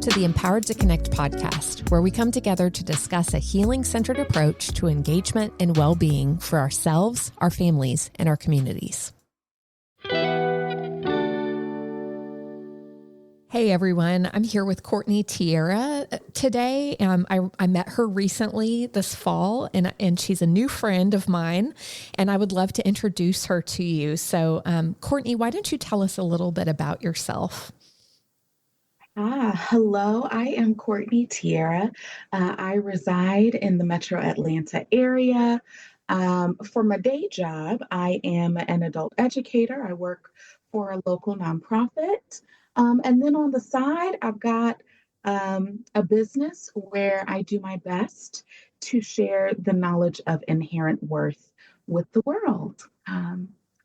to the Empowered to Connect podcast, where we come together to discuss a healing-centered approach to engagement and well-being for ourselves, our families, and our communities. Hey everyone, I'm here with Courtney Tierra today. I met her recently this fall, and she's a new friend of mine, and I would love to introduce her to you. So, Courtney, why don't you tell us a little bit about yourself? Hello, I am Courtney Tierra. I reside in the Metro Atlanta area. For my day job, I am an adult educator. I work for a local nonprofit. And then on the side, I've got a business where I do my best to share the knowledge of inherent worth with the world.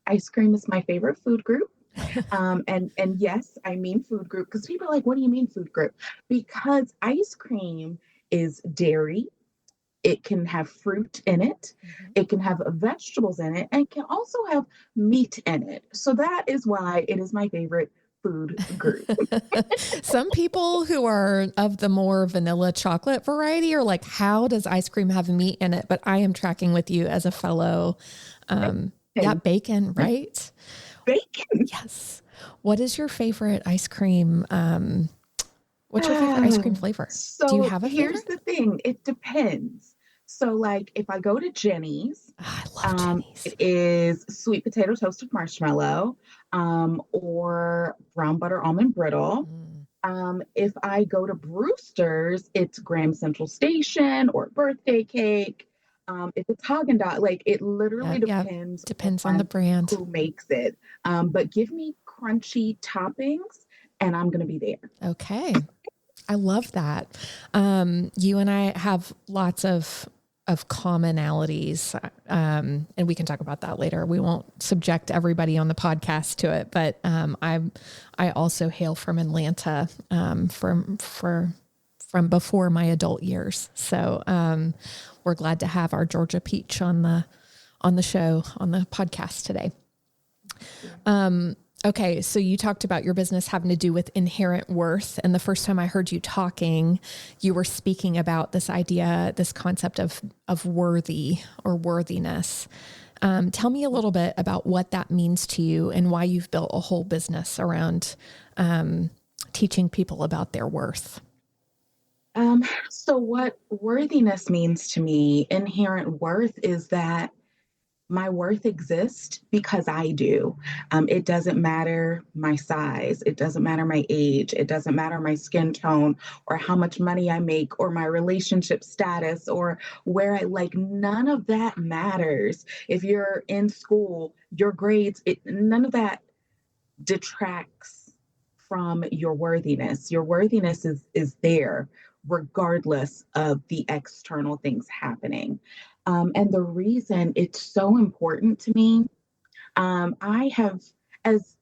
Ice cream is my favorite food group. And yes, I mean food group because people are like, what do you mean food group? Because ice cream is dairy. It can have fruit in it. It can have vegetables in it, and can also have meat in it. So that is why it is my favorite food group. Some people who are of the more vanilla chocolate variety are like, how does ice cream have meat in it? But I am tracking with you as a fellow, bacon, right? Bacon. Yes. What is your favorite ice cream? What's your favorite ice cream flavor? Do you have a favorite? Here's the thing. It depends. So like if I go to Jenny's, I love Jenny's. it is sweet potato toasted marshmallow, or brown butter almond brittle. If I go to Brewster's, it's Graham Central Station or birthday cake. If it's Haagen-Dazs, like it literally depends on the brand who makes it. But give me crunchy toppings and I'm going to be there. Okay. I love that. You and I have lots of commonalities, and we can talk about that later. We won't subject everybody on the podcast to it, but I also hail from Atlanta, from before my adult years. So we're glad to have our Georgia Peach on the show, on the podcast today. Okay, so you talked about your business having to do with inherent worth. And the first time I heard you talking, you were speaking about this idea, this concept of worthy or worthiness. Tell me a little bit about what that means to you and why you've built a whole business around teaching people about their worth. So what worthiness means to me, inherent worth, is that my worth exists because I do. It doesn't matter my size. It doesn't matter my age. It doesn't matter my skin tone or how much money I make or my relationship status or where none of that matters. If you're in school, your grades, none of that detracts from your worthiness. Your worthiness is there regardless of the external things happening. And the reason it's so important to me, I have, as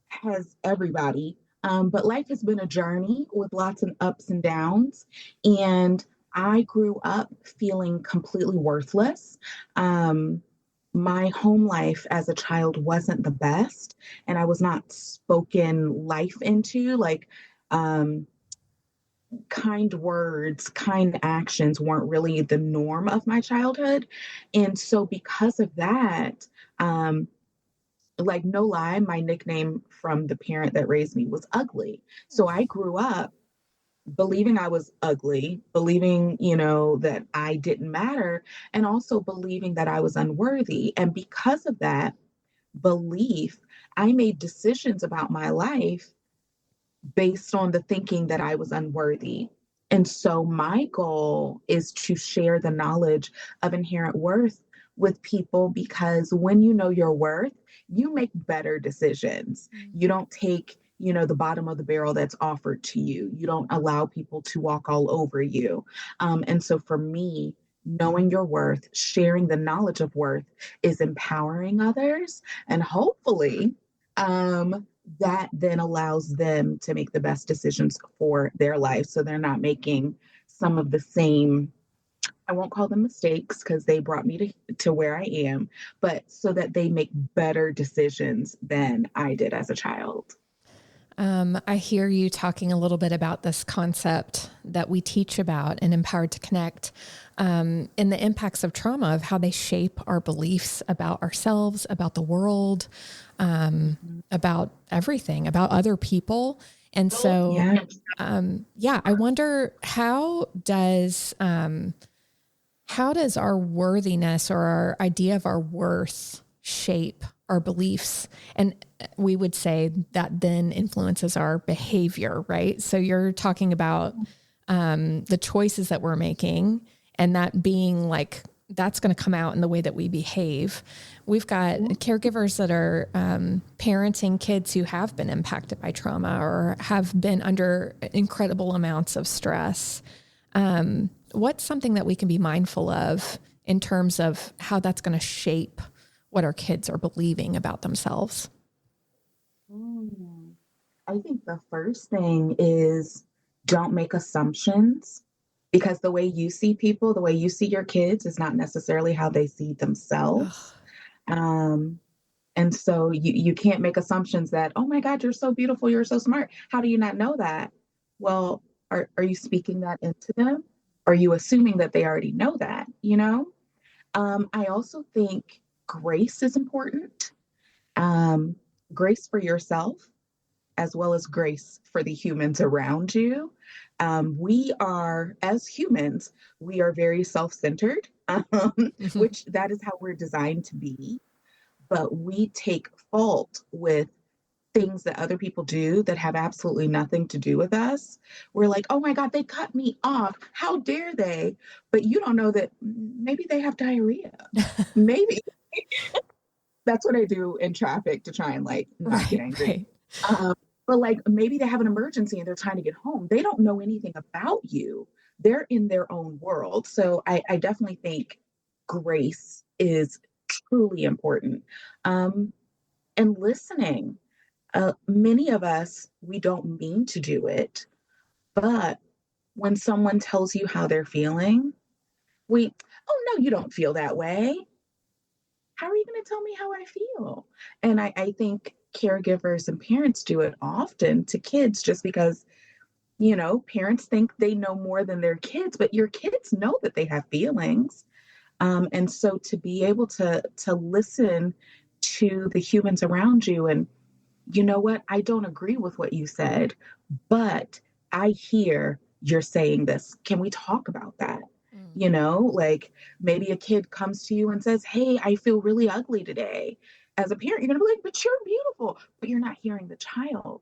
has everybody, but life has been a journey with lots of ups and downs. And I grew up feeling completely worthless. My home life as a child wasn't the best, and I was not spoken life into. Kind words, kind actions weren't really the norm of my childhood. And so because of that, no lie, my nickname from the parent that raised me was ugly. So I grew up believing I was ugly, believing, that I didn't matter, and also believing that I was unworthy. And because of that belief, I made decisions about my life based on the thinking that I was unworthy. And so my goal is to share the knowledge of inherent worth with people, because when you know your worth, you make better decisions. You don't take, the bottom of the barrel that's offered to you. You don't allow people to walk all over you. And so for me, knowing your worth, sharing the knowledge of worth is empowering others. And hopefully, that then allows them to make the best decisions for their life. So they're not making some of the same, I won't call them mistakes because they brought me to where I am, but so that they make better decisions than I did as a child. I hear you talking a little bit about this concept that we teach about in Empowered to Connect, and the impacts of trauma, of how they shape our beliefs about ourselves, about the world, about everything, about other people. And so, Yeah. I wonder how does our worthiness or our idea of our worth shape our beliefs? And we would say that then influences our behavior, right? So you're talking about the choices that we're making, and that being like, that's going to come out in the way that we behave. We've got caregivers that are parenting kids who have been impacted by trauma or have been under incredible amounts of stress. What's something that we can be mindful of in terms of how that's going to shape what our kids are believing about themselves? Mm. I think the first thing is don't make assumptions because the way you see people, the way you see your kids is not necessarily how they see themselves. Ugh, Um, and so you can't make assumptions that, oh my God, you're so beautiful, you're so smart. How do you not know that? Well, are you speaking that into them? Are you assuming that they already know that, you know? I also think grace is important. Um, Grace for yourself as well as grace for the humans around you. We are, as humans, we are very self-centered, which that is how we're designed to be. But we take fault with things that other people do that have absolutely nothing to do with us. We're like, oh my God, they cut me off. How dare they? But you don't know that maybe they have diarrhea. Maybe that's what I do in traffic to try and like not get right, angry. right. Um, but like maybe they have an emergency and they're trying to get home. They don't know anything about you. They're in their own world. So I definitely think grace is truly important. Um, and listening. Many of us, we don't mean to do it, but when someone tells you how they're feeling, oh no, you don't feel that way. How are you going to tell me how I feel? And I think caregivers and parents do it often to kids just because, parents think they know more than their kids, but your kids know that they have feelings. And so to be able to listen to the humans around you and you know what? I don't agree with what you said, but I hear you're saying this. Can we talk about that? Mm. Like maybe a kid comes to you and says, hey, I feel really ugly today. As a parent, you're going to be like, but you're beautiful. But you're not hearing the child.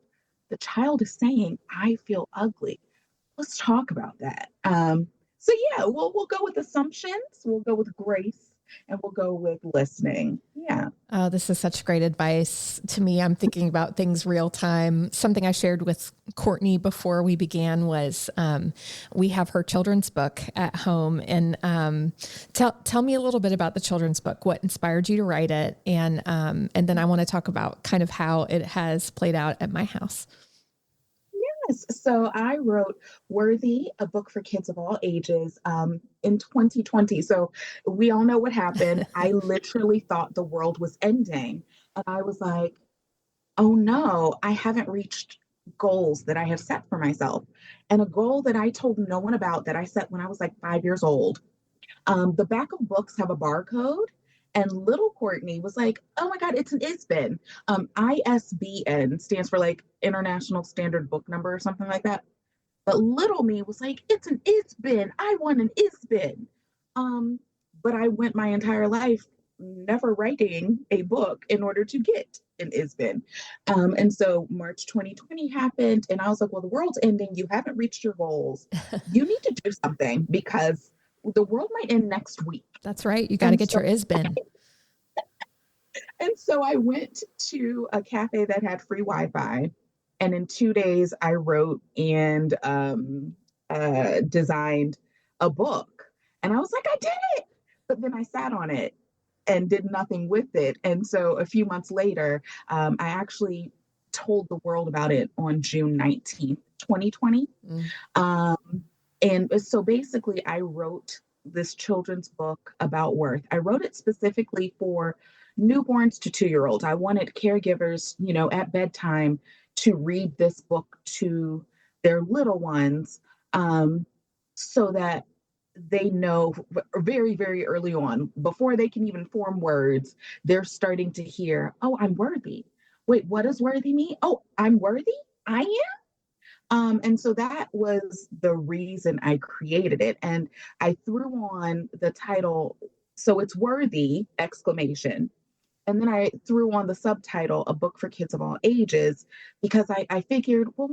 The child is saying, I feel ugly. Let's talk about that. So yeah, we'll go with assumptions, we'll go with grace, and we'll go with listening. Yeah. Oh, this is such great advice to me. I'm thinking about things real time. Something I shared with Courtney before we began was we have her children's book at home, and tell me a little bit about the children's book. What inspired you to write it, and then I want to talk about kind of how it has played out at my house. Yes. So I wrote Worthy, a book for kids of all ages, in 2020. So we all know what happened. I literally thought the world was ending. And I was like, oh no, I haven't reached goals that I have set for myself. And a goal that I told no one about that I set when I was like 5 years old. The back of books have a barcode. And little Courtney was like, oh my God, it's an ISBN. ISBN stands for like International Standard Book Number or something like that. But little me was like, it's an ISBN. I want an ISBN. Um, but I went my entire life never writing a book in order to get an ISBN. And so March 2020 happened, and I was like, well, the world's ending. You haven't reached your goals. You need to do something because the world might end next week. That's right. You got to And get so your ISBIN. and so I went to a cafe that had free Wi-Fi. And in 2 days, I wrote and designed a book. And I was like, I did it. But then I sat on it and did nothing with it. And so a few months later, I actually told the world about it on June 19th, 2020. Mm. Um, and so basically, I wrote this children's book about worth. I wrote it specifically for newborns to 2-year-olds. I wanted caregivers, at bedtime to read this book to their little ones, um, so that they know very, very early on, before they can even form words, they're starting to hear, oh, I'm worthy. Wait, what does worthy mean? Oh, I'm worthy? I am? And so that was the reason I created it. And I threw on the title, so it's worthy, exclamation. And then I threw on the subtitle, A Book for Kids of All Ages, because I figured, well,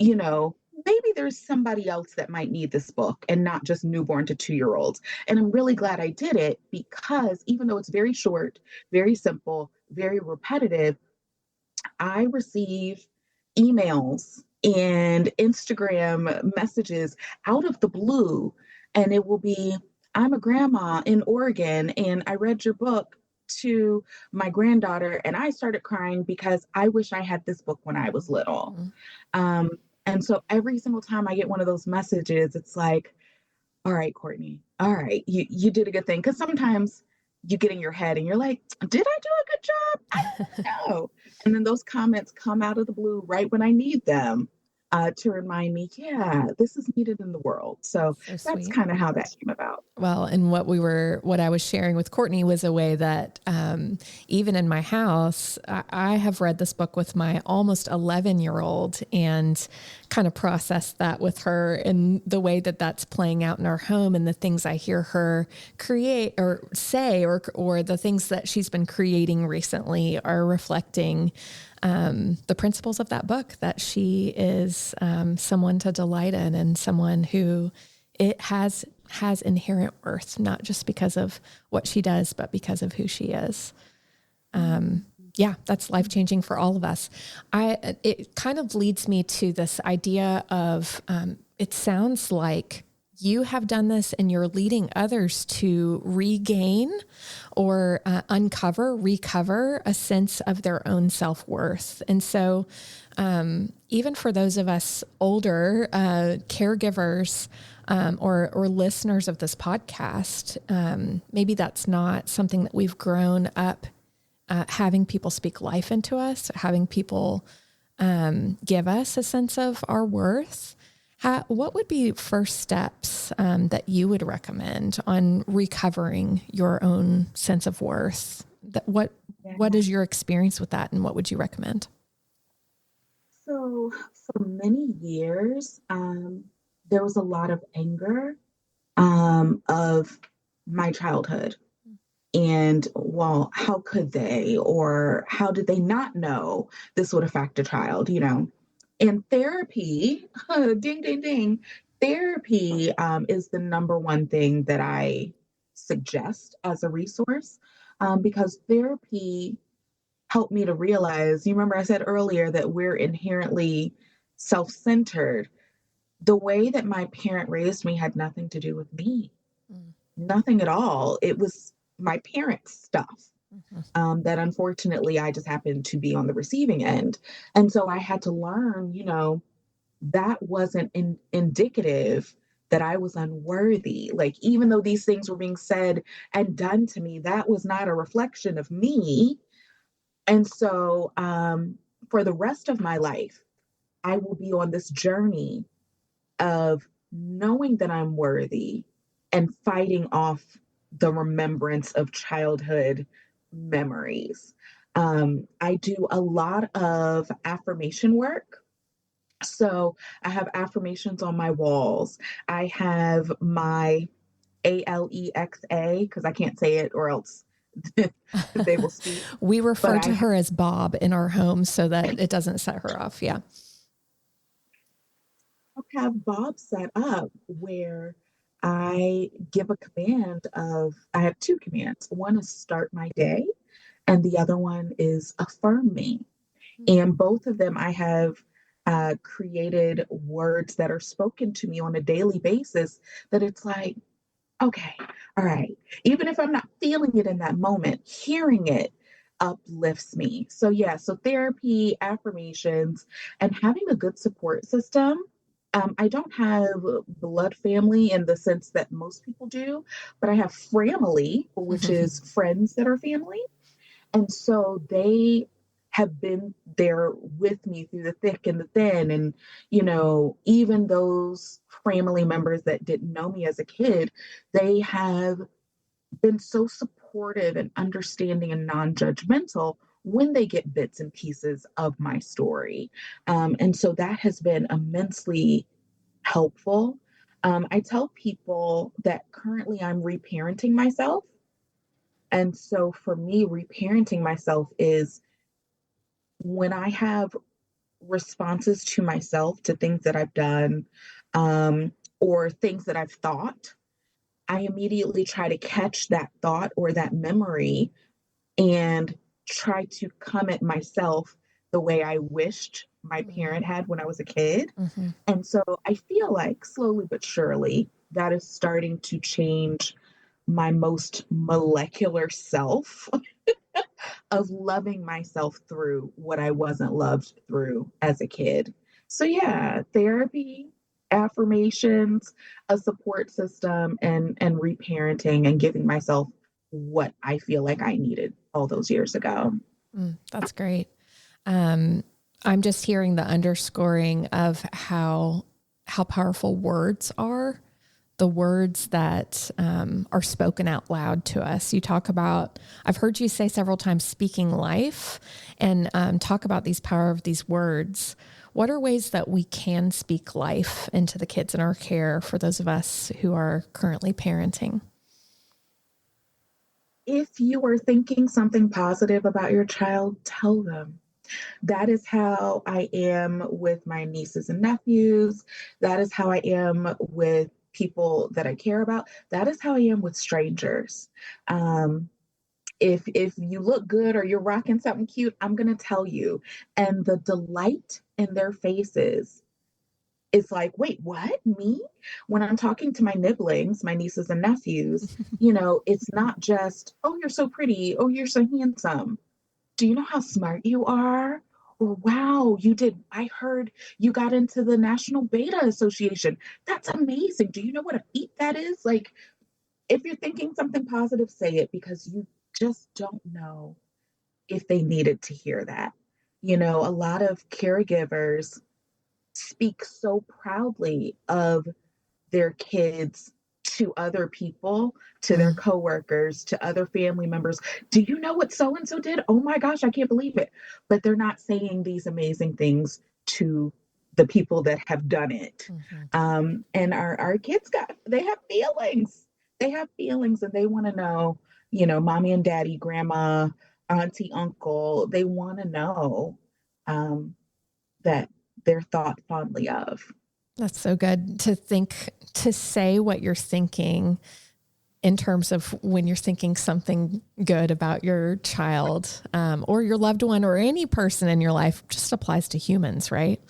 you know, maybe there's somebody else that might need this book and not just newborn to 2-year-olds. And I'm really glad I did it, because even though it's very short, very simple, very repetitive, I receive emails and Instagram messages out of the blue, and it will be, I'm a grandma in Oregon, and I read your book to my granddaughter, and I started crying because I wish I had this book when I was little. Mhm. Um, and so every single time I get one of those messages, it's like, all right, Courtney, all right, you did a good thing. Because sometimes you get in your head and you're like, did I do a good job? I don't know. And then those comments come out of the blue right when I need them, to remind me, yeah, this is needed in the world. So So that's sweet. kind of how that came about. Well, and what I was sharing with Courtney was a way that, even in my house, I have read this book with my almost 11-year-old and kind of processed that with her, and the way that that's playing out in our home, and the things I hear her create or say, or the things that she's been creating recently are reflecting the principles of that book, that she is someone to delight in, and someone who it has inherent worth, not just because of what she does, but because of who she is. Yeah, that's life changing for all of us. It kind of leads me to this idea of, it sounds like you have done this and you're leading others to regain or recover a sense of their own self-worth. And so, even for those of us older caregivers, or listeners of this podcast, maybe that's not something that we've grown up having people speak life into us, having people give us a sense of our worth. What would be first steps that you would recommend on recovering your own sense of worth? What is your experience with that, and what would you recommend? So for many years, there was a lot of anger, of my childhood. And, well, how could they, or how did they not know this would affect a child, And therapy, ding, ding, ding, therapy, is the number one thing that I suggest as a resource, because therapy helped me to realize, you remember I said earlier that we're inherently self centered. The way that my parent raised me had nothing to do with me, Mm, nothing at all. It was my parents' stuff, mhm. that unfortunately I just happened to be on the receiving end. And so I had to learn, that wasn't indicative that I was unworthy. Like, even though these things were being said and done to me, that was not a reflection of me. And so, for the rest of my life, I will be on this journey of knowing that I'm worthy and fighting off the remembrance of childhood memories. I do a lot of affirmation work. So I have affirmations on my walls. I have my Alexa, because I can't say it or else they will speak. We But refer I to her as Bob in our home so that it doesn't set her off. Yeah. have Bob set up where I give a command of, I have two commands. One is start my day, and the other one is affirm me. And both of them I have created words that are spoken to me on a daily basis, that it's like, okay, all right. Even if I'm not feeling it in that moment, hearing it uplifts me. So, yeah, so therapy, affirmations, and having a good support system. I don't have blood family in the sense that most people do, but I have family, which is friends that are family. And so they have been there with me through the thick and the thin. And, even those family members that didn't know me as a kid, they have been so supportive and understanding and non judgmental when they get bits and pieces of my story. And so that has been immensely helpful. I tell people that currently I'm reparenting myself. And so for me, reparenting myself is when I have responses to myself to things that I've done, or things that I've thought, I immediately try to catch that thought or that memory and try to come at myself the way I wished my parent had when I was a kid. Mm-hmm. And so I feel like slowly but surely that is starting to change my most molecular self of loving myself through what I wasn't loved through as a kid. So, yeah, therapy, affirmations, a support system, and reparenting and giving myself what I feel like I needed all those years ago. That's great. Um, I'm just hearing the underscoring of how powerful words are, the words that are spoken out loud to us. You talk about, I've heard you say several times, speaking life, and talk about these power of these words. What are ways that we can speak life into the kids in our care for those of us who are currently parenting? If you are thinking something positive about your child, tell them. That is how I am with my nieces and nephews. That is how I am with people that I care about. That is how I am with strangers. Um, if you look good or you're rocking something cute, I'm gonna tell you. And the delight in their faces is like, wait, what? Me? When I'm talking to my nibblings, my nieces and nephews, it's not just, oh, you're so pretty, oh, you're so handsome. Do you know how smart you are? Or wow, I heard you got into the National Beta Association. That's amazing. Do you know what a feat that is? Like, if you're thinking something positive, say it because you just don't know if they needed to hear that. A lot of caregivers speak so proudly of their kids to other people, to their Mm, coworkers, to other family members. Do you know what so and so did? Oh my gosh, I can't believe it. But they're not saying these amazing things to the people that have done it. mhm. And our kids they have feelings. They have feelings and they want to know, mommy and daddy, grandma, auntie, uncle, they want to know um, that they're thought fondly of. That's so good to think, to say what you're thinking in terms of when you're thinking something good about your child, or your loved one or any person in your life. Just applies to humans, right?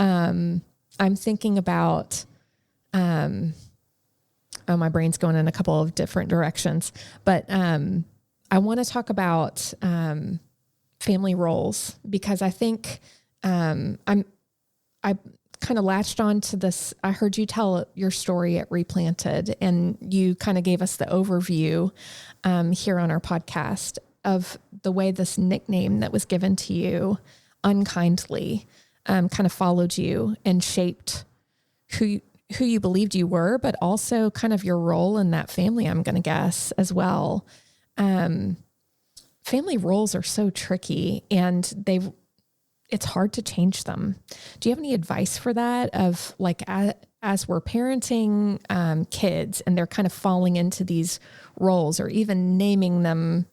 I'm thinking about, oh, my brain's going in a couple of different directions, but I want to talk about family roles because I think I kind of latched on to this. I heard you tell your story at Replanted, and you kind of gave us the overview here on our podcast of the way this nickname that was given to you unkindly kind of followed you and shaped who you believed you were, but also kind of your role in that family, I'm going to guess as well. Family roles are so tricky, and it's hard to change them. Do you have any advice for that of like, as we're parenting kids and they're kind of falling into these roles or even naming them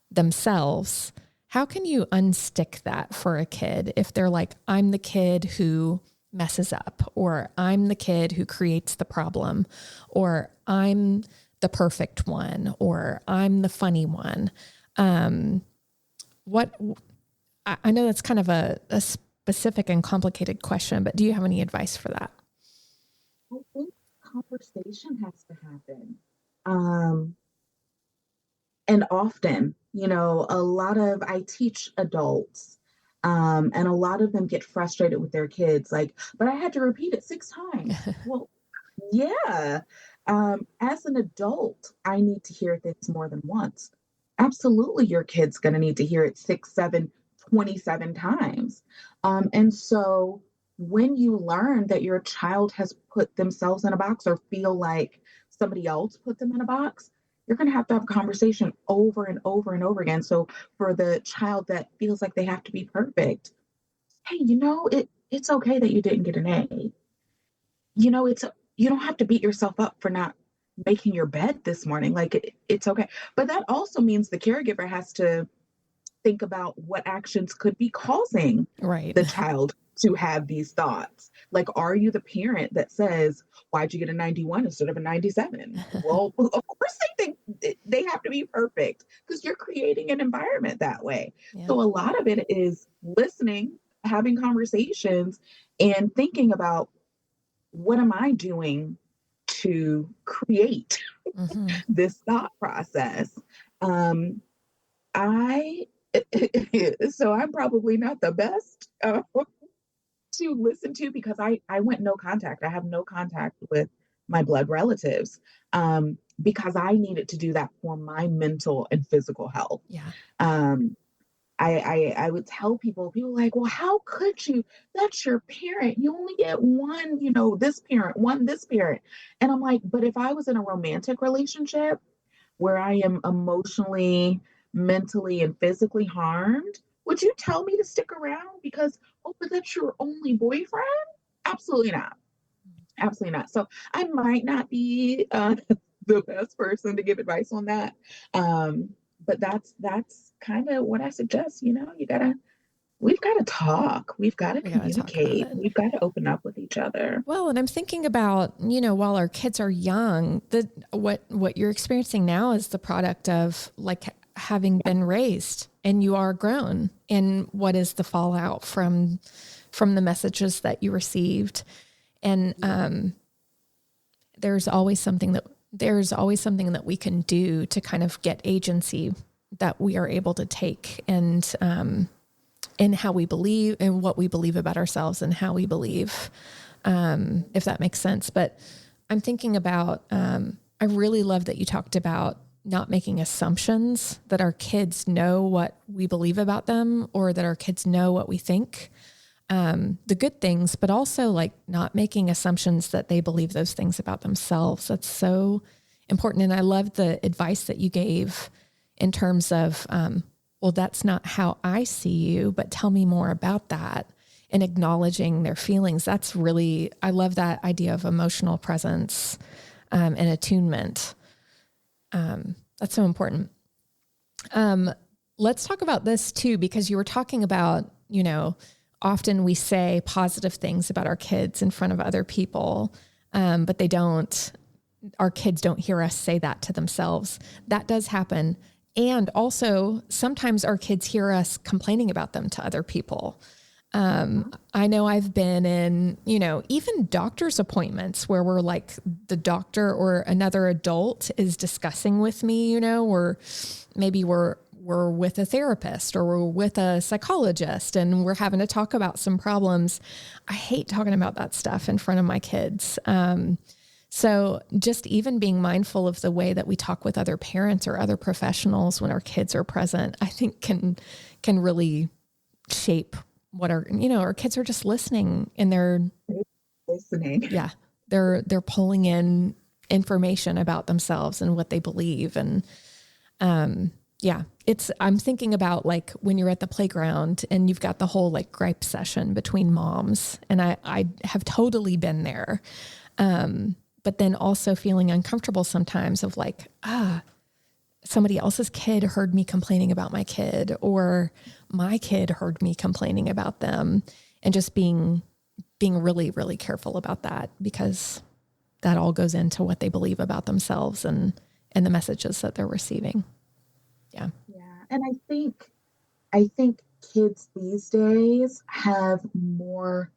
themselves, how can you unstick that for a kid if they're like, I'm the kid who messes up, or I'm the kid who creates the problem, or I'm the perfect one, or I'm the funny one? What I know that's kind of a specific and complicated question, but do you have any advice for that? I think conversation has to happen. Um, and often, a lot of I teach adults, And a lot of them get frustrated with their kids, like, but I had to repeat it 6 times. Well, yeah. As an adult, I need to hear things more than once. Absolutely, your kid's going to need to hear it 6, 7, 27 times. And so when you learn that your child has put themselves in a box or feel like somebody else put them in a box, you're going to have a conversation over and over and over again. So for the child that feels like they have to be perfect, hey, it's okay that you didn't get an A. It's you don't have to beat yourself up for not making your bed this morning. Like it's okay. But that also means the caregiver has to think about what actions could be causing Right. the child to have these thoughts. Like, are you the parent that says, why'd you get a 91 instead of a 97? Well, of course they think they have to be perfect because you're creating an environment that way. Yeah. So a lot of it is listening, having conversations, and thinking about what am I doing to create Hmm. this thought process? Um, I so I'm probably not the best to listen to because I went no contact. I have no contact with my blood relatives because I needed to do that for my mental and physical health. Yeah. Um, I would tell people are like, well, how could you? That's your parent. You only get one, this parent, one, this parent. And I'm like, but if I was in a romantic relationship where I am emotionally, mentally, and physically harmed, would you tell me to stick around because, oh, but that's your only boyfriend? Absolutely not. Absolutely not. So I might not be the best person to give advice on that. Um, but that's kind of what I suggest. We've got to talk. We've got to We got to talk about communicate. it. We've got to open up with each other. Well, and I'm thinking about, while our kids are young, what you're experiencing now is the product of like having been raised and you are grown, and what is the fallout from the messages that you received. And there's always something that we can do to kind of get agency that we are able to take, and in how we believe and what we believe about ourselves and how we believe, if that makes sense. But I'm thinking about, I really love that you talked about not making assumptions that our kids know what we believe about them or that our kids know what we think, the good things, but also like not making assumptions that they believe those things about themselves. That's so important. And I love the advice that you gave in terms of, well, that's not how I see you, but tell me more about that, and acknowledging their feelings. That's really, I love that idea of emotional presence, and attunement. That's so important. Let's talk about this too, because you were talking about, often we say positive things about our kids in front of other people, but our kids don't hear us say that to themselves. That does happen. And also sometimes our kids hear us complaining about them to other people. I know I've been in, even doctor's appointments where we're like the doctor or another adult is discussing with me, or maybe we're with a therapist or we're with a psychologist and we're having to talk about some problems. I hate talking about that stuff in front of my kids. So just even being mindful of the way that we talk with other parents or other professionals when our kids are present, I think can really shape what our kids are just listening, and they're Listening. yeah, they're pulling in information about themselves and what they believe. And, I'm thinking about like when you're at the playground and you've got the whole like gripe session between moms, and I have totally been there. But then also feeling uncomfortable sometimes of like, somebody else's kid heard me complaining about my kid, or my kid heard me complaining about them, and just being really, really careful about that, because that all goes into what they believe about themselves and the messages that they're receiving. Yeah. Yeah. And I think kids these days have more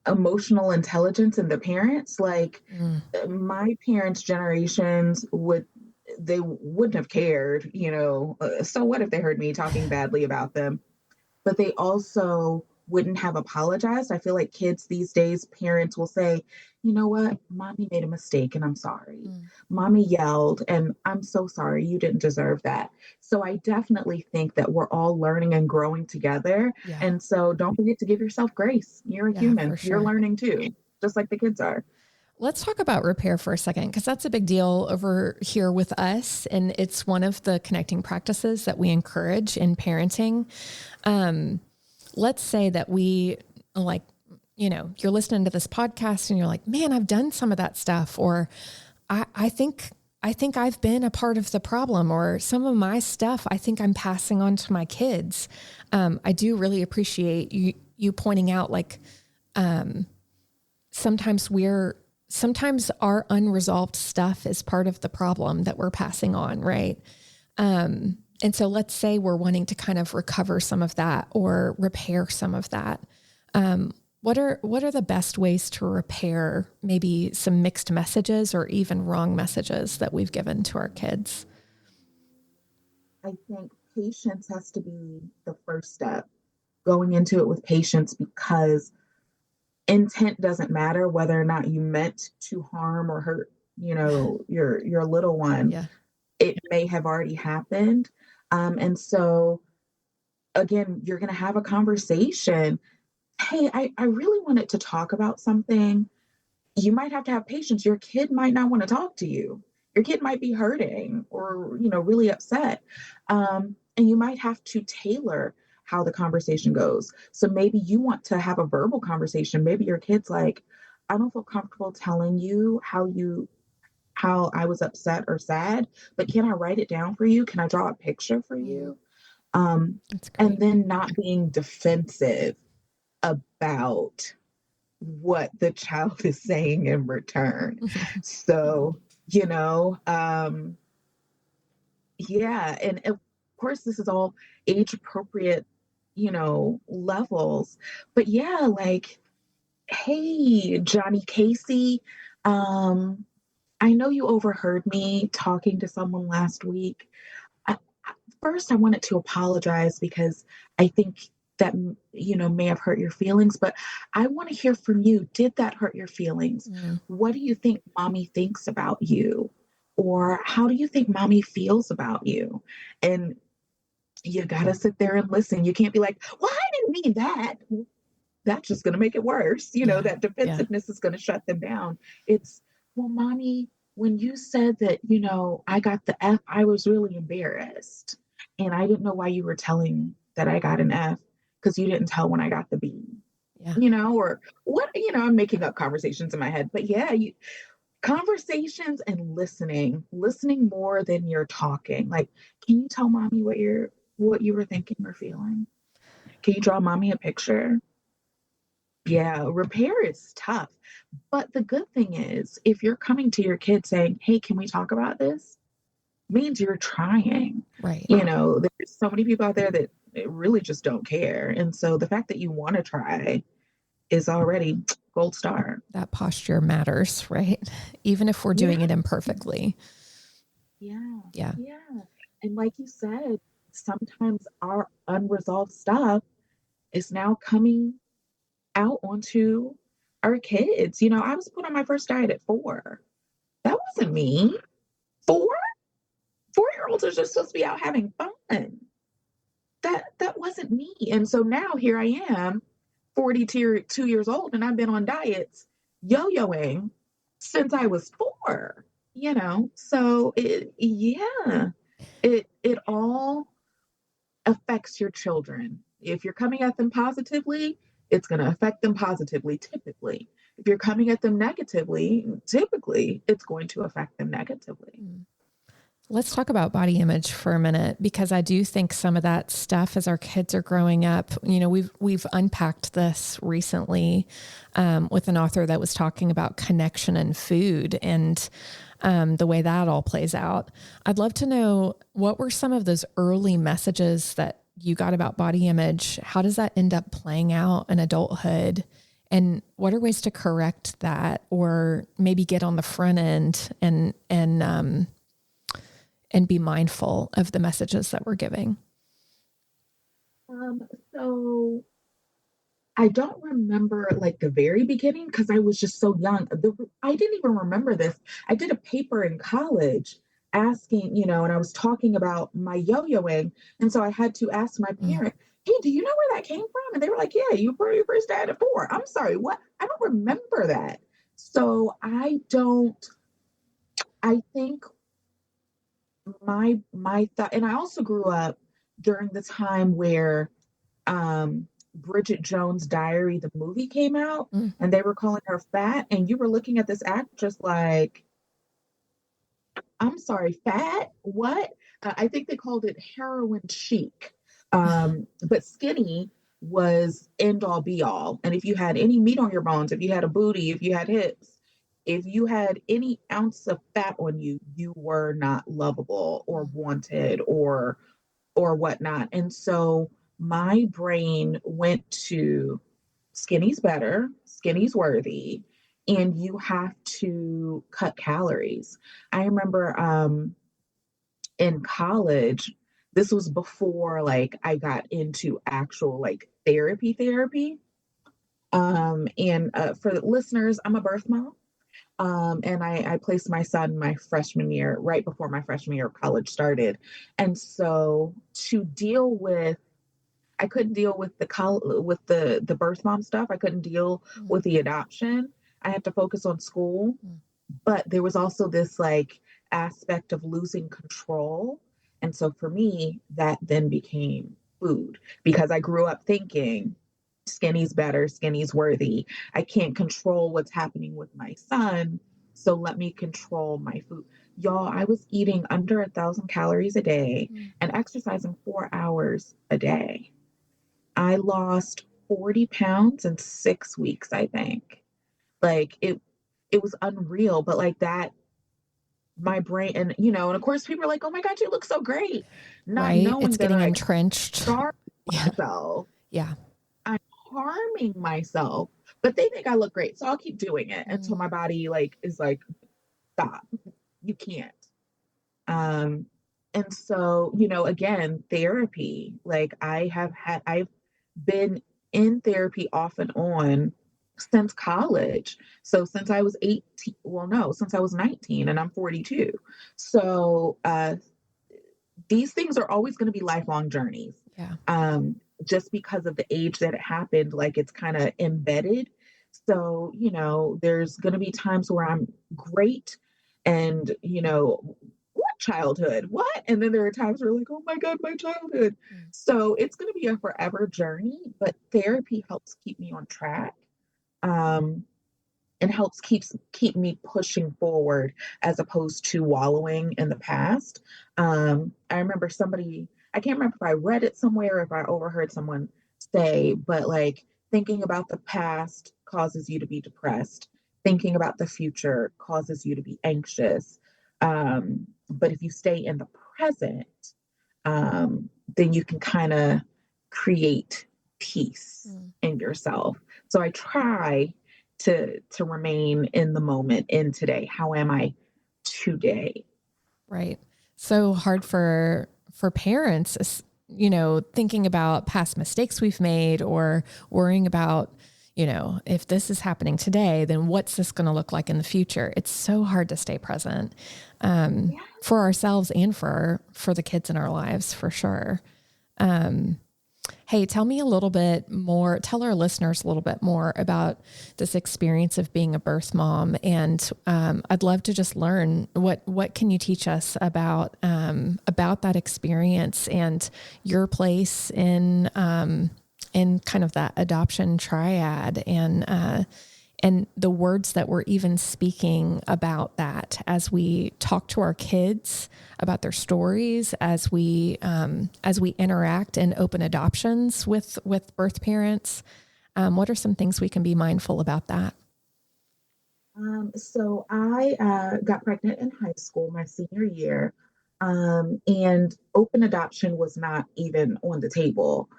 emotional intelligence than the parents. Like Mm. my parents' generations they wouldn't have cared, so what if they heard me talking badly about them? but they also wouldn't have apologized. I feel like kids these days, parents will say, you know what, mommy made a mistake and I'm sorry. Mm. Mommy yelled and I'm so sorry. You didn't deserve that. So I definitely think that we're all learning and growing together. Yeah. And so don't forget to give yourself grace. You're a Yeah, for human, you're sure. learning too, just like the kids are. Let's talk about repair for a second, because that's a big deal over here with us. And it's one of the connecting practices that we encourage in parenting. Let's say that we like, you're listening to this podcast and you're like, man, I've done some of that stuff. Or I think I've been a part of the problem, or some of my stuff I think I'm passing on to my kids. I do really appreciate you pointing out, like, sometimes our unresolved stuff is part of the problem that we're passing on. Right. And so let's say we're wanting to kind of recover some of that or repair some of that. What are the best ways to repair maybe some mixed messages or even wrong messages that we've given to our kids? I think patience has to be the first step. Going into it with patience, because intent doesn't matter whether or not you meant to harm or hurt, your little one. Yeah. It may have already happened. And so again, you're going to have a conversation. Hey, I really wanted to talk about something. You might have to have patience. Your kid might not want to talk to you. Your kid might be hurting or, really upset. And you might have to tailor how the conversation goes. So maybe you want to have a verbal conversation. Maybe your kid's like, I don't feel comfortable telling you how I was upset or sad, but can I write it down for you? Can I draw a picture for Mm, you? that's And great. then not being defensive about what the child is saying in return. So, yeah. And of course, this is all age appropriate, levels. But yeah, like, hey, Johnny Casey, um, I know you overheard me talking to someone last week. First, I wanted to apologize because I think that, may have hurt your feelings, but I want to hear from you. Did that hurt your feelings? Mm, What do you think mommy thinks about you? Or how do you think mommy feels about you? And you got to sit there and listen. You can't be like, well, I didn't mean that. That's just going to make it worse. yeah. That Yeah. defensiveness is going to shut them down. It's, well, mommy, when you said that, I got the F, I was really embarrassed. And I didn't know why you were telling that I got an F because you didn't tell when I got the B, Yeah. or what, I'm making up conversations in my head. But yeah, conversations and listening more than you're talking. Like, can you tell mommy what you were thinking or feeling? Can you draw mommy a picture? Yeah, repair is tough. But the good thing is, if you're coming to your kid saying, hey, can we talk about this? Means you're trying. Right. There's so many people out there that really just don't care. And so the fact that you want to try is already gold star. That posture matters, right? Even if we're doing Yeah, it imperfectly. yeah, Yeah. yeah. And like you said, sometimes our unresolved stuff is now coming out onto our kids. I was put on my first diet at 4. That wasn't me. 4? 4-year-olds are just supposed to be out having fun. That wasn't me. And so now here I am, 42 years old, and I've been on diets, yo-yoing since I was 4. So it all affects your children. If you're coming at them positively, it's going to affect them positively, typically. If you're coming at them negatively, typically it's going to affect them negatively. Mm. Let's talk about body image for a minute, because I do think some of that stuff as our kids are growing up, we've unpacked this recently with an author that was talking about connection and food and the way that all plays out. I'd love to know, what were some of those early messages that you got about body image? How does that end up playing out in adulthood? And what are ways to correct that, or maybe get on the front end and be mindful of the messages that we're giving? So I don't remember like the very beginning because I was just so young. I didn't even remember this. I did a paper in college asking, and I was talking about my yo-yoing. And so I had to ask my Mm. parent, hey, do you know where that came from? And they were like, yeah, you were your first dad at 4. I'm sorry, what? I don't remember that. So I think my thought, and I also grew up during the time where Bridget Jones' Diary, the movie came out, Mm. and they were calling her fat, and you were looking at this actress like, I'm sorry, fat? What? I think they called it heroin chic. But skinny was end all be all. And if you had any meat on your bones, if you had a booty, if you had hips, if you had any ounce of fat on you, you were not lovable or wanted or whatnot. And so my brain went to skinny's better, skinny's worthy, and you have to cut calories. I remember in college, this was before like I got into actual like therapy. And for the listeners, I'm a birth mom. And I placed my son my freshman year, right before my freshman year of college started. And so to deal with I couldn't deal with the birth mom stuff. I couldn't deal Mm. with the adoption. I had to focus on school, Mm. but there was also this like aspect of losing control. And so for me, that then became food because I grew up thinking skinny's better, skinny's worthy. I can't control what's happening with my son, so let me control my food. Y'all, I was eating under 1,000 calories a day Mm. and exercising 4 hours a day. I lost 40 pounds in 6 weeks, I think. Like it was unreal, but like that, my brain, and of course people are like, oh my God, you look so great. Not Right. It's knowing that getting I entrenched. starved Yeah. myself, Yeah. I'm harming myself, but they think I look great. So I'll keep doing it until Mm. my body like is like, stop. You can't. Um, and so, again, therapy, like I've been in therapy off and on since college. So since I was 18, well, no, since I was 19 and I'm 42. So these things are always going to be lifelong journeys. Yeah. Just because of the age that it happened, like it's kind of embedded. So, there's going to be times where I'm great and, what childhood? What? And then there are times where like, oh my God, my childhood. Mm. So it's going to be a forever journey, but therapy helps keep me on track. Um, and helps keep me pushing forward as opposed to wallowing in the past. I remember I can't remember if I read it somewhere or if I overheard someone say, but like thinking about the past causes you to be depressed. Thinking about the future causes you to be anxious. But if you stay in the present, then you can kind of create peace Mm. in yourself. So I try to remain in the moment, in today. How am I today? Right. So hard for parents, thinking about past mistakes we've made or worrying about, if this is happening today, then what's this going to look like in the future? It's so hard to stay present Yeah. for ourselves and for the kids in our lives, for sure. Hey, tell me a little bit more, tell our listeners a little bit more about this experience of being a birth mom. And I'd love to just learn what can you teach us about that experience and your place in kind of that adoption triad and the words that we're even speaking about that as we talk to our kids about their stories, as we interact in open adoptions with birth parents. What are some things we can be mindful about that? So I got pregnant in high school my senior year, and open adoption was not even on the table.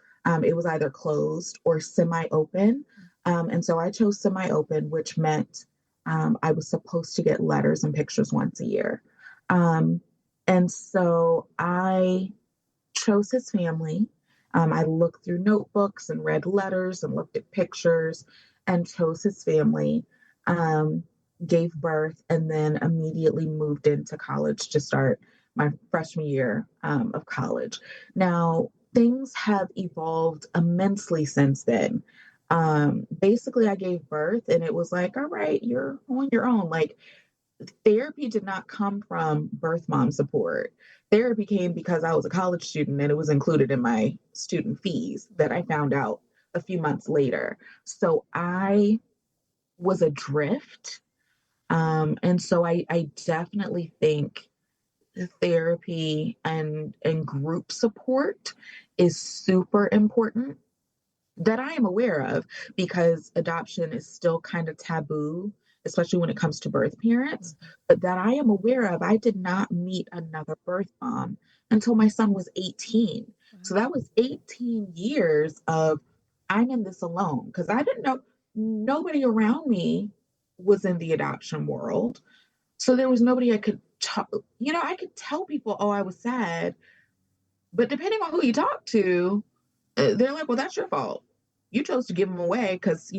It was either closed or semi open. And so I chose semi open, which meant I was supposed to get letters and pictures once a year. Um, and so I chose his family. I looked through notebooks and read letters and looked at pictures and chose his family, um, gave birth, and then immediately moved into college to start my freshman year of college. Now, things have evolved immensely since then. Basically, I gave birth and it was like, all right, you're on your own. Like, therapy did not come from birth mom support. Therapy came because I was a college student and it was included in my student fees that I found out a few months later. So I was adrift. And so I definitely think therapy and group support is super important that I am aware of because adoption is still kind of taboo, especially when it comes to birth parents. But that I am aware of, I did not meet another birth mom until my son was 18. So that was 18 years of I'm in this alone because I didn't know nobody around me was in the adoption world. So there was nobody I could talk, I could tell people, oh, I was sad. But depending on who you talk to, they're like, well, that's your fault. You chose to give them away because,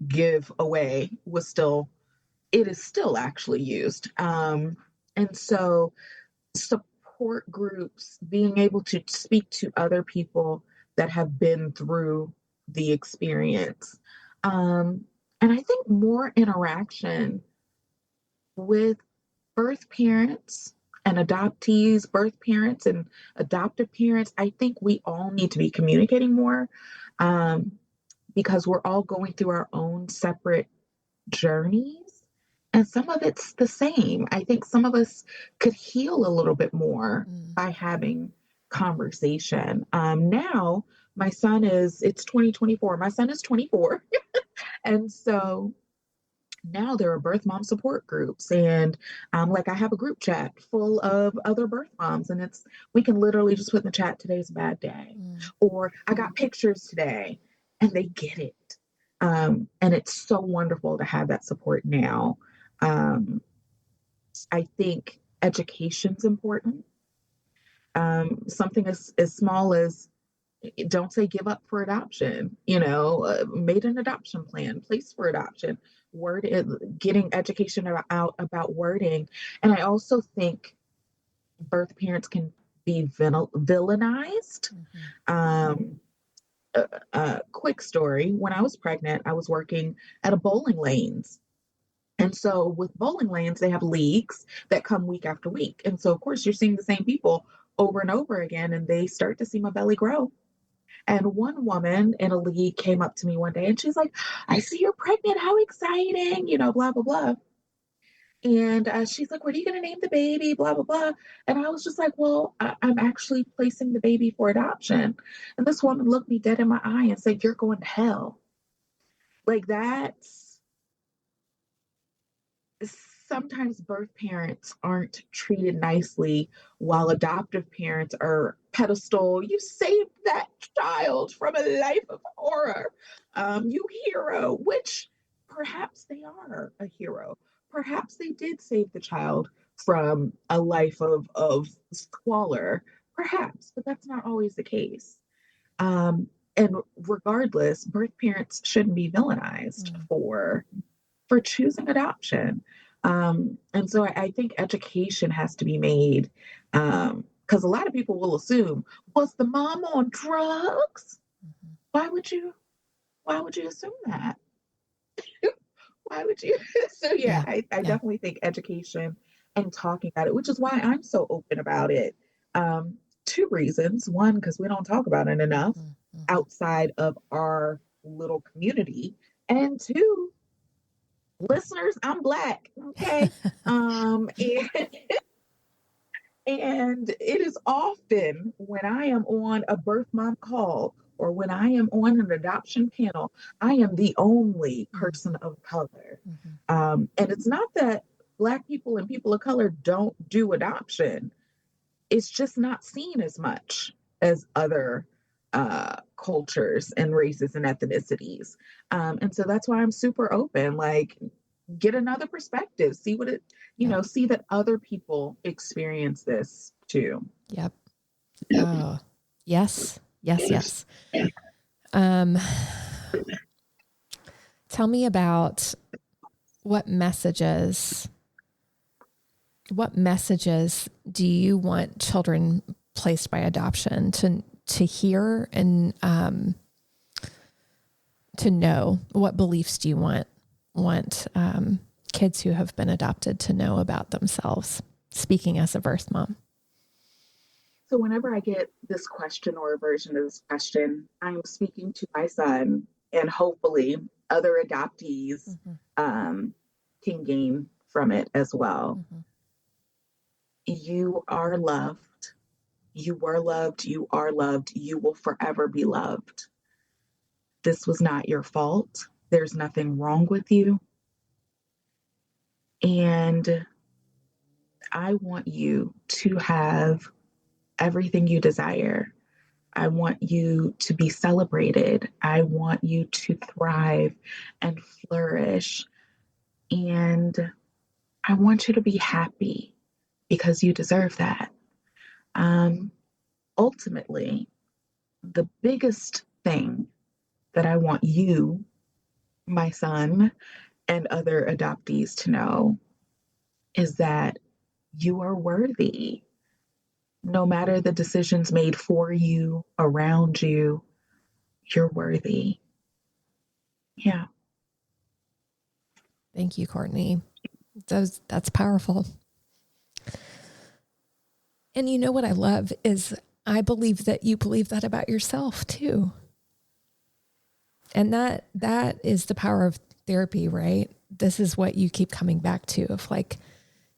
give away was still, it is still actually used. And so support groups, being able to speak to other people that have been through the experience. Um, and I think more interaction with birth parents and adoptees, birth parents and adoptive parents. I think we all need to be communicating more um, because we're all going through our own separate journeys. And some of it's the same. I think some of us could heal a little bit more by having conversation. Now, my son it's 2024. My son is 24. And so now there are birth mom support groups and like I have a group chat full of other birth moms and it's we can literally just put in the chat today's a bad day or I got pictures today and they get it and it's so wonderful to have that support now. I think education's important. Something as small as don't say give up for adoption, made an adoption plan, place for adoption, word getting education about wording. And I also think birth parents can be villainized. Um, quick story, when I was pregnant, I was working at a bowling lanes. And so with bowling lanes, they have leagues that come week after week. And so, of course, you're seeing the same people over and over again, and they start to see my belly grow. And one woman in a league came up to me one day and she's like, I see you're pregnant. How exciting, blah, blah, blah. And she's like, what are you going to name the baby? Blah, blah, blah. And I was just like, well, I'm actually placing the baby for adoption. And this woman looked me dead in my eye and said, you're going to hell. Like that's sometimes birth parents aren't treated nicely while adoptive parents are pedestal. You saved that child from a life of horror. You hero, which perhaps they are a hero. Perhaps they did save the child from a life of squalor. Perhaps, but that's not always the case. And regardless, birth parents shouldn't be villainized for choosing adoption. And so I think education has to be made because a lot of people will assume, was the mom on drugs? Why would you? Why would you assume that? Why would you? So yeah, I definitely think education and talking about it, which is why I'm so open about it. Two reasons. One, because we don't talk about it enough outside of our little community. And two, listeners, I'm Black, okay? And it is often when I am on a birth mom call or when I am on an adoption panel, I am the only person of color. And it's not that Black people and people of color don't do adoption, it's just not seen as much as other cultures and races and ethnicities. And so that's why I'm super open. Like, get another perspective, see what it, see that other people experience this too. Yep. Oh, yes. Yes, yes. Tell me about what messages do you want children placed by adoption to hear and to know? What beliefs do you want kids who have been adopted to know about themselves, speaking as a birth mom? So whenever I get this question or a version of this question, I'm speaking to my son and hopefully other adoptees Mm-hmm. Can gain from it as well. Mm-hmm. You are loved. You were loved. You are loved. You will forever be loved. This was not your fault. There's nothing wrong with you. And I want you to have everything you desire. I want you to be celebrated. I want you to thrive and flourish. And I want you to be happy because you deserve that. Ultimately, the biggest thing that I want you, my son, and other adoptees to know is that you are worthy. No matter the decisions made for you, around you, you're worthy. Yeah. Thank you, Courtney. That's powerful. And you know what I love is I believe that you believe that about yourself too. And that is the power of therapy, right? This is what you keep coming back to, of like,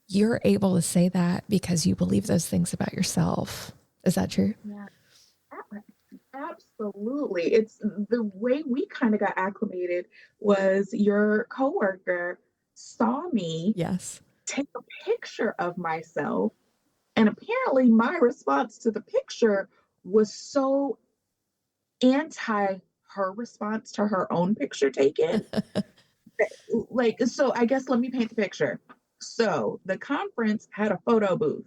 you're able to say that because you believe those things about yourself. Is that true? Yeah. Absolutely. It's the way we kind of got acclimated was your coworker saw me Yes. take a picture of myself, and apparently my response to the picture was so anti her response to her own picture taken. Like, so I guess let me paint the picture. So the conference had a photo booth.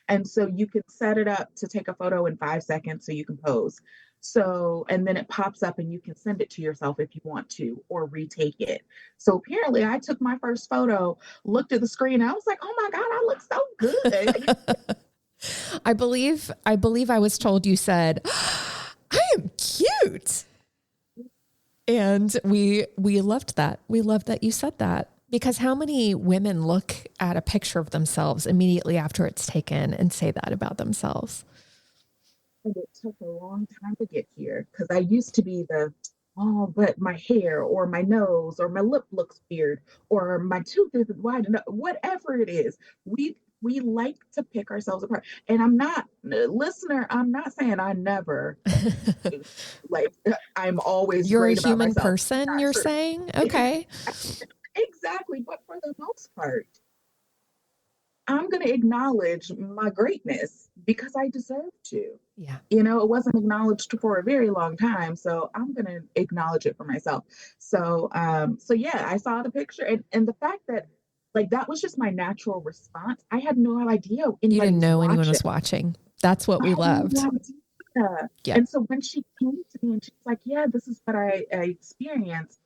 And so you can set it up to take a photo in 5 seconds so you can pose. So, and then it pops up and you can send it to yourself if you want to or retake it. So apparently I took my first photo, looked at the screen, I was like, oh my God, I look so good. I believe I was told you said, I am cute. And we loved that. We loved that you said that, because how many women look at a picture of themselves immediately after it's taken and say that about themselves? And it took a long time to get here because I used to be oh, but my hair or my nose or my lip looks weird or my tooth isn't wide enough, whatever it is. We like to pick ourselves apart. And I'm not, listener, I'm not saying I never, like, I'm always You're a great about human myself. person, Not you're true. saying? Okay. Exactly. But for the most part, I'm going to acknowledge my greatness because I deserve to. Yeah. You know, it wasn't acknowledged for a very long time, so I'm going to acknowledge it for myself. So yeah, I saw the picture, and the fact that like that was just my natural response. I had no idea You anybody didn't was know anyone watching. was watching. That's what I we had no loved. idea. Yep. And so when she came to me and she was like, "Yeah, this is what I experienced."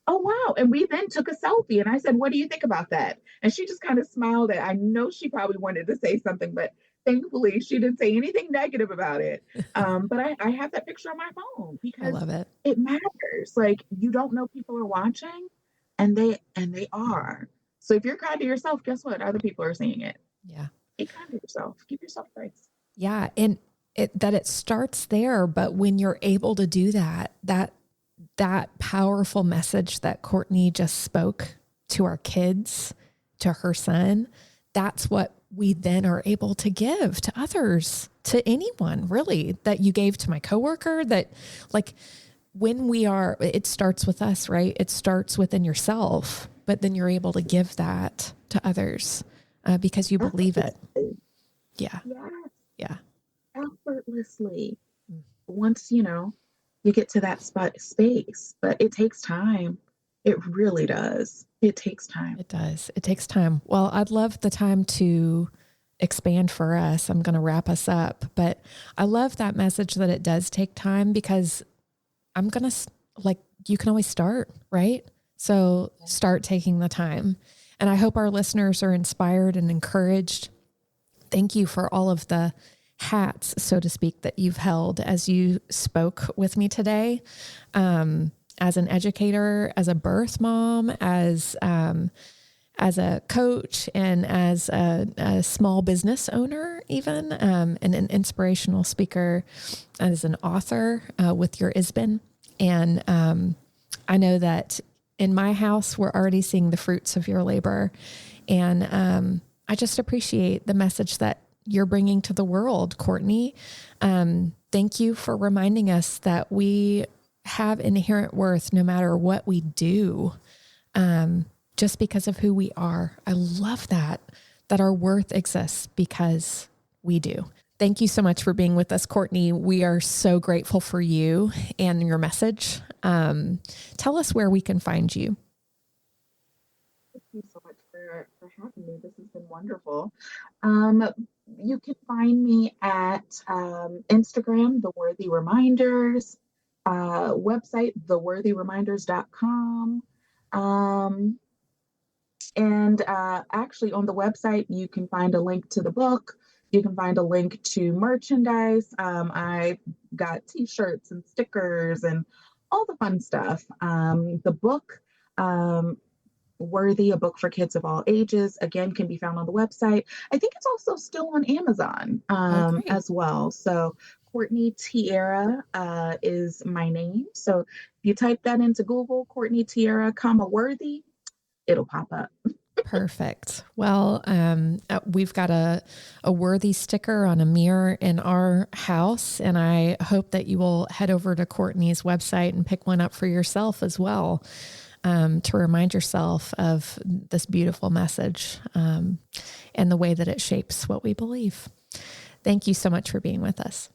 Oh wow. And we then took a selfie and I said, what do you think about that? And she just kind of smiled at, I know she probably wanted to say something, but thankfully she didn't say anything negative about it. But I have that picture on my phone I because love it. it matters. Like you don't know people are watching and they are. So if you're kind to yourself, guess what? Other people are seeing it. Yeah. Be kind to yourself. Give yourself grace. Yeah. And it starts there, but when you're able to do that powerful message that Courtney just spoke to our kids, to her son, that's what we then are able to give to others, to anyone really, that you gave to my coworker. That like it starts with us, right? It starts within yourself, but then you're able to give that to others because you believe it. Yeah. Yes, Yeah. effortlessly. Once you get to that space, but it takes time. It really does. It takes time. It does. It takes time. Well, I'd love the time to expand for us. I'm going to wrap us up, but I love that message that it does take time, because I'm going to, like, you can always start, right? So start taking the time. And I hope our listeners are inspired and encouraged. Thank you for all of the hats, so to speak, that you've held as you spoke with me today. As an educator, as a birth mom, as a coach, and as a small business owner, even, and an inspirational speaker, as an author with your ISBN. And I know that in my house, we're already seeing the fruits of your labor. And I just appreciate the message that you're bringing to the world, Courtney. Thank you for reminding us that we have inherent worth no matter what we do, just because of who we are. I love that our worth exists because we do. Thank you so much for being with us, Courtney. We are so grateful for you and your message. Tell us where we can find you. Thank you so much for having me. This has been wonderful. You can find me at Instagram, The Worthy Reminders, website, theworthyreminders.com. And actually on the website, you can find a link to the book. You can find a link to merchandise. I got t-shirts and stickers and all the fun stuff. The book, Worthy, a book for kids of all ages, again, can be found on the website. I think it's also still on Amazon as well. So Courtney Tierra is my name. So if you type that into Google, Courtney Tierra, worthy, it'll pop up. Perfect. Well, we've got a worthy sticker on a mirror in our house, and I hope that you will head over to Courtney's website and pick one up for yourself as well, to remind yourself of this beautiful message, and the way that it shapes what we believe. Thank you so much for being with us.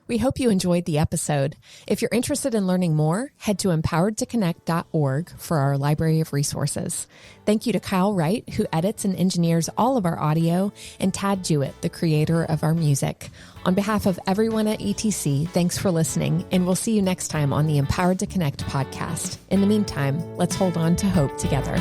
We hope you enjoyed the episode. If you're interested in learning more, head to empoweredtoconnect.org for our library of resources. Thank you to Kyle Wright, who edits and engineers all of our audio, and Tad Jewett, the creator of our music. On behalf of everyone at ETC, thanks for listening, and we'll see you next time on the Empowered to Connect podcast. In the meantime, let's hold on to hope together.